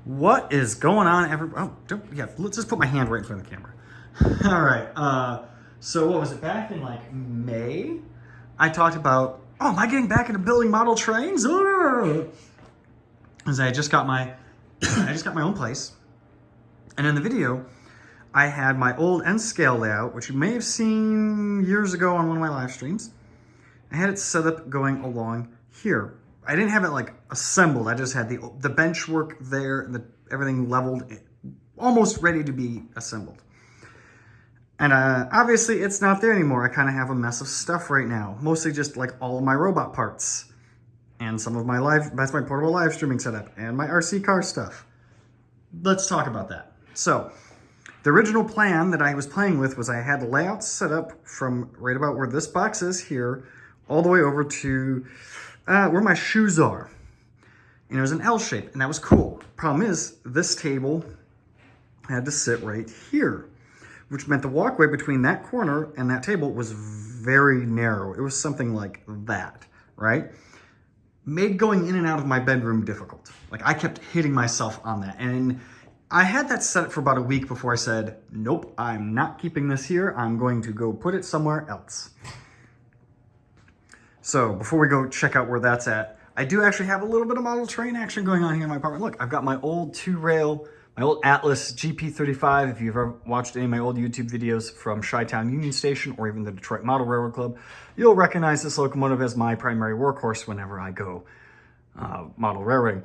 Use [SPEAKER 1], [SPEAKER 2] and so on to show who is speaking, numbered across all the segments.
[SPEAKER 1] What is going on, let's just put my hand right in front of the camera. All right, so what was it, back in like May, I talked about, am I getting back into building model trains? As I just got my, own place. And in the video, I had my old N-scale layout, which you may have seen years ago on one of my live streams. I had it set up going along here. I didn't have it like assembled. I just had the bench work there, and everything leveled, almost ready to be assembled. And obviously it's not there anymore. I kind of have a mess of stuff right now. Mostly just like all of my robot parts and some of my that's my portable live streaming setup and my RC car stuff. Let's talk about that. So the original plan that I was playing with was I had the layout set up from right about where this box is here, all the way over to where my shoes are. And it was an L shape, and that was cool. Problem is, this table had to sit right here, which meant the walkway between that corner and that table was very narrow. It was something like that, right? Made going in and out of my bedroom difficult. Like, I kept hitting myself on that. And I had that set up for about a week before I said, nope, I'm not keeping this here. I'm going to go put it somewhere else. So before we go check out where that's at, I do actually have a little bit of model train action going on here in my apartment. Look, I've got my old 2-rail, my old Atlas GP35. If you've ever watched any of my old YouTube videos from Chi-Town Union Station or even the Detroit Model Railroad Club, you'll recognize this locomotive as my primary workhorse whenever I go model railroading.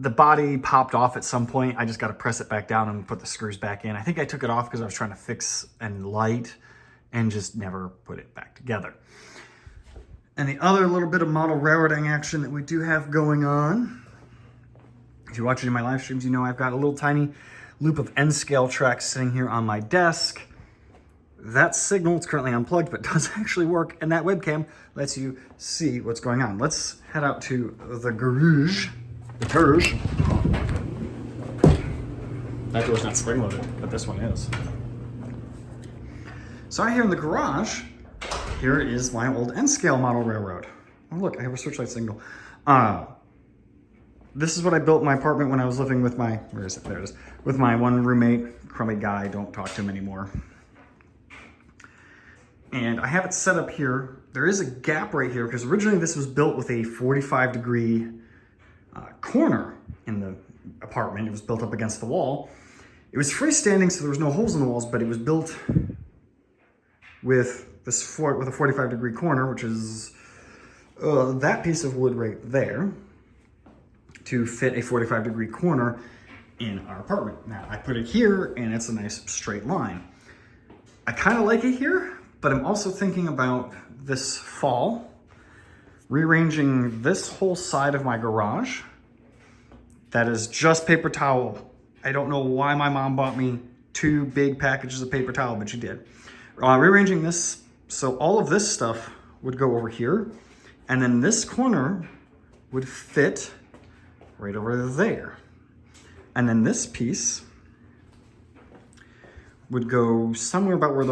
[SPEAKER 1] The body popped off at some point. I just got to press it back down and put the screws back in. I think I took it off because I was trying to fix and light and just never put it back together. And the other little bit of model railroading action that we do have going on, if you watch any of my live streams, you know I've got a little tiny loop of N-scale tracks sitting here on my desk. That signal is currently unplugged, but does actually work, and that webcam lets you see what's going on. Let's head out to the garage. That door's not spring-loaded, but this one is. So right here in the garage, here is my old N-scale model railroad. Oh look, I have a searchlight signal. This is what I built in my apartment when I was living with my, where is it? There it is. With my one roommate, crummy guy, don't talk to him anymore. And I have it set up here. There is a gap right here because originally this was built with a 45-degree corner in the apartment. It was built up against the wall. It was freestanding, so there was no holes in the walls, but it was built with a 45-degree corner, which is that piece of wood right there, to fit a 45-degree corner in our apartment. Now, I put it here, and it's a nice straight line. I kind of like it here, but I'm also thinking about this fall, rearranging this whole side of my garage. That is just paper towel. I don't know why my mom bought me 2 big packages of paper towel, but she did. Rearranging this, so all of this stuff would go over here, and then this corner would fit right over there. And then this piece would go somewhere about where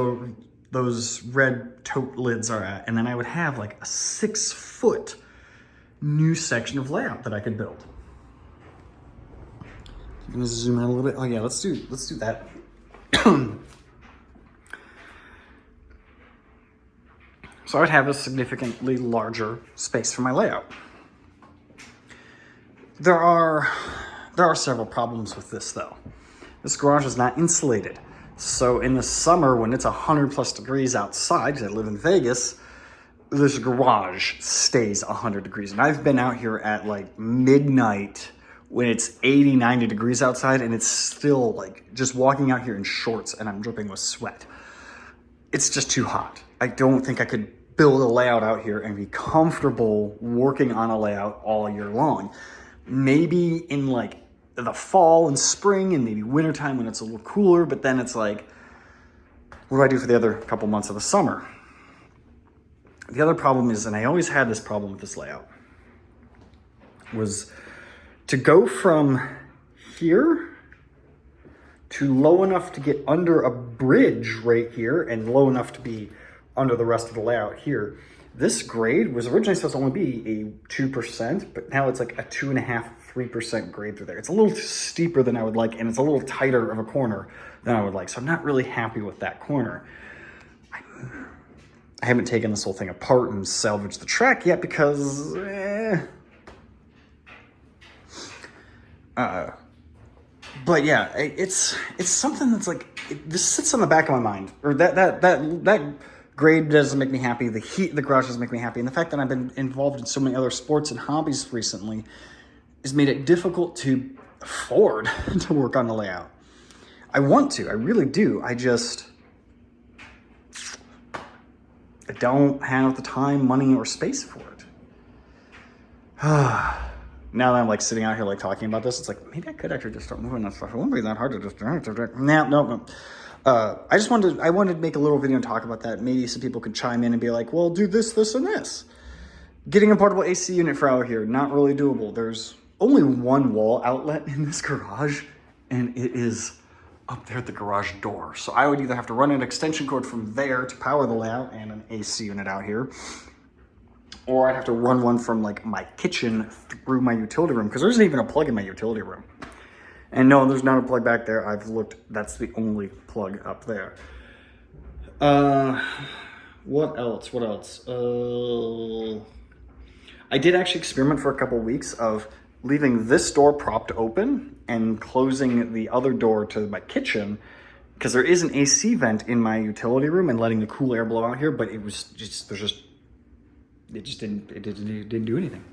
[SPEAKER 1] those red tote lids are at, and then I would have like a 6-foot new section of layout that I could build. I'm gonna zoom out a little bit. Oh yeah, let's do that. So I would have a significantly larger space for my layout. There are several problems with this though. This garage is not insulated. So in the summer when it's 100+ degrees outside, because I live in Vegas, this garage stays 100 degrees. And I've been out here at like midnight when it's 80, 90 degrees outside and it's still like just walking out here in shorts and I'm dripping with sweat. It's just too hot. I don't think I could build a layout out here and be comfortable working on a layout all year long. Maybe in like the fall and spring and maybe wintertime when it's a little cooler, but then it's like, what do I do for the other couple months of the summer? The other problem is, and I always had this problem with this layout, was to go from here to low enough to get under a bridge right here and low enough to be under the rest of the layout here. This grade was originally supposed to only be a 2%, but now it's like a 2.5, 3% grade through there. It's a little steeper than I would like, and it's a little tighter of a corner than I would like. So I'm not really happy with that corner. I haven't taken this whole thing apart and salvaged the track yet because, but yeah, it's something that's like, this sits on the back of my mind, or that grade doesn't make me happy. The heat in the garage doesn't make me happy. And the fact that I've been involved in so many other sports and hobbies recently has made it difficult to afford to work on the layout. I want to, I really do. I don't have the time, money, or space for it. Now that I'm like sitting out here like talking about this, it's like, maybe I could actually just start moving that stuff. It wouldn't be that hard to just, no. I wanted to make a little video and talk about that. Maybe some people could chime in and be like, well, do this, this, and this. Getting a portable AC unit for out here, not really doable. There's only one wall outlet in this garage, and it is up there at the garage door. So I would either have to run an extension cord from there to power the layout and an AC unit out here, or I'd have to run one from like my kitchen through my utility room, because there isn't even a plug in my utility room. And no, there's not a plug back there. I've looked, that's the only plug up there. What else? I did actually experiment for a couple weeks of leaving this door propped open and closing the other door to my kitchen, because there is an AC vent in my utility room, and letting the cool air blow out here, but it was just, it didn't do anything.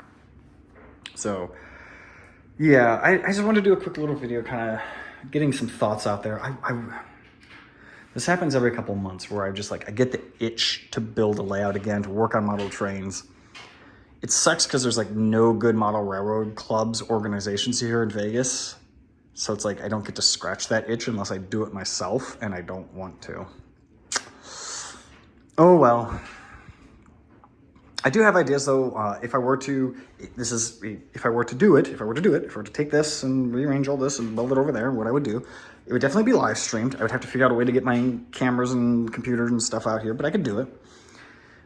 [SPEAKER 1] So yeah, I just wanted to do a quick little video kind of getting some thoughts out there. This happens every couple months where I get the itch to build a layout again, to work on model trains. It sucks because there's like no good model railroad clubs, organizations here in Vegas. So it's like I don't get to scratch that itch unless I do it myself, and I don't want to. Oh well. I do have ideas though. If I were to take this and rearrange all this and build it over there, what I would do, it would definitely be live streamed. I would have to figure out a way to get my cameras and computers and stuff out here, but I could do it.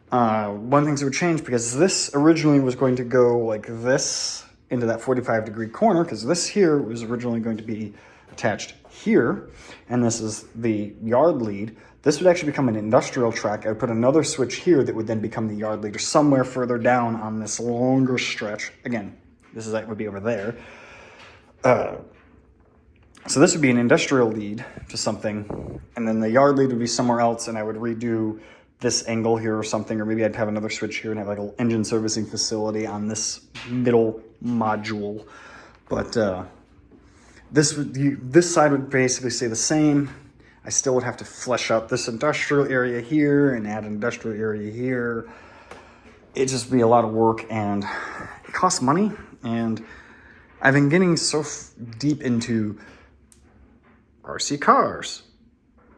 [SPEAKER 1] One thing that would change, because this originally was going to go like this into that 45-degree corner, because this here was originally going to be attached here, and this is the yard lead. This would actually become an industrial track. I would put another switch here that would then become the yard lead, or somewhere further down on this longer stretch. Again, that would be over there. So this would be an industrial lead to something, and then the yard lead would be somewhere else, and I would redo this angle here or something, or maybe I'd have another switch here and have like an engine servicing facility on this middle module. But this side would basically stay the same. I still would have to flesh out this industrial area here and add an industrial area here. It'd just be a lot of work, and it costs money. And I've been getting so deep into RC cars,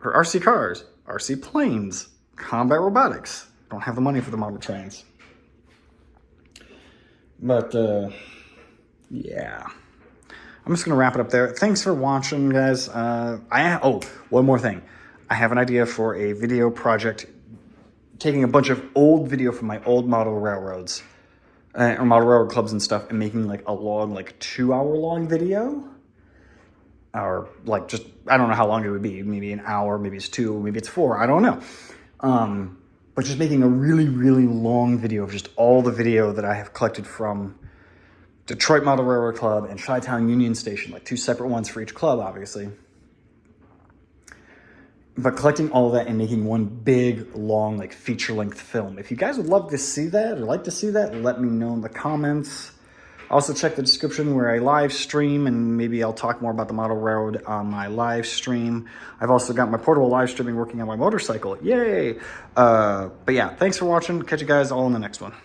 [SPEAKER 1] RC planes, combat robotics. I don't have the money for the model trains. But yeah. I'm just going to wrap it up there. Thanks for watching, guys. One more thing. I have an idea for a video project, taking a bunch of old video from my old model railroads, or model railroad clubs and stuff, and making like a long, like 2-hour long video. Or like just, I don't know how long it would be. Maybe an hour, maybe it's 2, maybe it's 4. I don't know. But just making a really, really long video of just all the video that I have collected from Detroit Model Railroad Club and Chi-Town Union Station, like 2 separate ones for each club, obviously. But collecting all of that and making one big, long, like feature-length film. If you guys would love to see that or like to see that, let me know in the comments. Also check the description where I live stream, and maybe I'll talk more about the model railroad on my live stream. I've also got my portable live streaming working on my motorcycle. Yay! But yeah, thanks for watching. Catch you guys all in the next one.